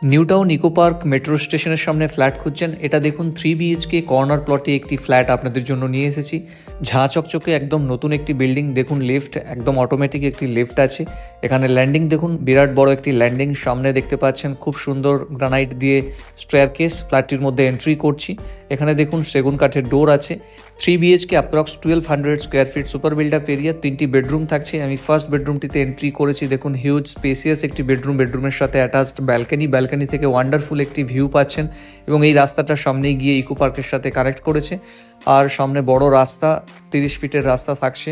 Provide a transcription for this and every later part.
New town eco park metro স্টেশনের সামনে flat খুঁজছেন? এটা দেখুন 3 বিএইচকে কর্নার প্লটে একটি ফ্ল্যাট আপনাদের জন্য নিয়ে এসেছি। ঝাঁ চকচকে একদম নতুন একটি বিল্ডিং। দেখুন লিফট, একদম অটোমেটিক একটি লিফট আছে। এখানে ল্যান্ডিং দেখুন, বিরাট বড় একটি ল্যান্ডিং সামনে দেখতে পাচ্ছেন। খুব সুন্দর গ্রানাইট দিয়ে স্টেয়ারকেস। ফ্ল্যাটটির মধ্যে এন্ট্রি করছি। এখানে দেখুন সেগুন কাঠের ডোর আছে। 3 BHK approx 1200 square feet super build up area. 3টি বেডরুম থাকছে। আমি ফার্স্ট বেডরুমটিতে এন্ট্রি করেছি। দেখুন হিউজ স্পেসিয়াস একটি বেডরুম, বেডরুমের সাথে অ্যাটাচড ব্যালকনি থেকে ওয়ান্ডারফুল একটি ভিউ পাচ্ছেন এবং এই রাস্তাটার সামনেই গিয়ে ইকো পার্কের সাথে কানেক্ট করেছে। আর সামনে বড় রাস্তা, 30 ফিটের রাস্তা থাকছে।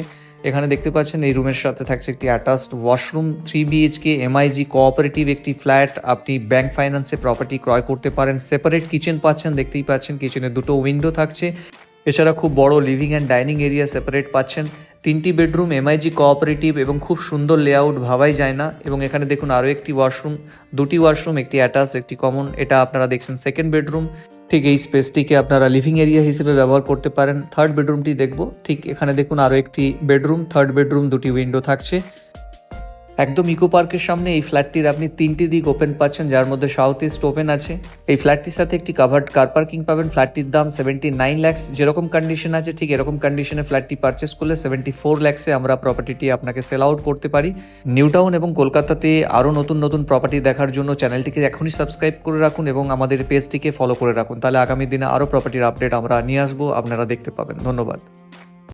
এখানে দেখতে পাচ্ছেন এই রুমের সাথে থাকছে একটি attached washroom. 3 BHK MiG cooperative একটি ফ্ল্যাট। আপনি ব্যাংক ফাইন্যান্সে প্রপার্টি ক্রয় করতে পারেন। সেপারেট কিচেন পাচ্ছেন, দেখতেই পাচ্ছেন কিচেনে দুটো উইন্ডো থাকছে। এছাড়া খুব বড় living and dining area separate পাচ্ছেন। 3টি বেডরুম এমআইজি কোঅপারেটিভ এবং খুব সুন্দর লেআউট, ভাবাই যায় না। এবং এখানে দেখুন আরও একটি ওয়াশরুম, 2টি ওয়াশরুম, একটি অ্যাটাচড একটি কমন। এটা আপনারা দেখছেন সেকেন্ড বেডরুম। ঠিক এই স্পেসটিকে আপনারা লিভিং এরিয়া হিসেবে ব্যবহার করতে পারেন। থার্ড বেডরুমটি দেখব। ঠিক এখানে দেখুন আরও একটি বেডরুম, থার্ড বেডরুম, 2টি উইন্ডো থাকছে। একদম ইকো পার্কের সামনে এই ফ্ল্যাটটির আপনি 3টি দিক ওপেন পাচ্ছেন, যার মধ্যে সাউথ ইস্ট ওপেন আছে। এই ফ্ল্যাটটির সাথে একটি কাভার্ড কার পার্কিং পাবেন। ফ্ল্যাটটির দাম 79 লাখস। যেরকম কন্ডিশন আছে ঠিক এরকম কন্ডিশনে ফ্ল্যাটটি পারচেস করলে 74 লাখসে আমরা প্রপার্টিটি আপনাকে সেল আউট করতে পারি। নিউ টাউন এবং কলকাতাতে আরও নতুন নতুন প্রপার্টি দেখার জন্য চ্যানেলটিকে এখনই সাবস্ক্রাইব করে রাখুন এবং আমাদের পেজটিকে ফলো করে রাখুন। তাহলে আগামী দিনে আরও প্রপার্টির আপডেট আমরা নিয়ে আসবো, আপনারা দেখতে পাবেন। ধন্যবাদ।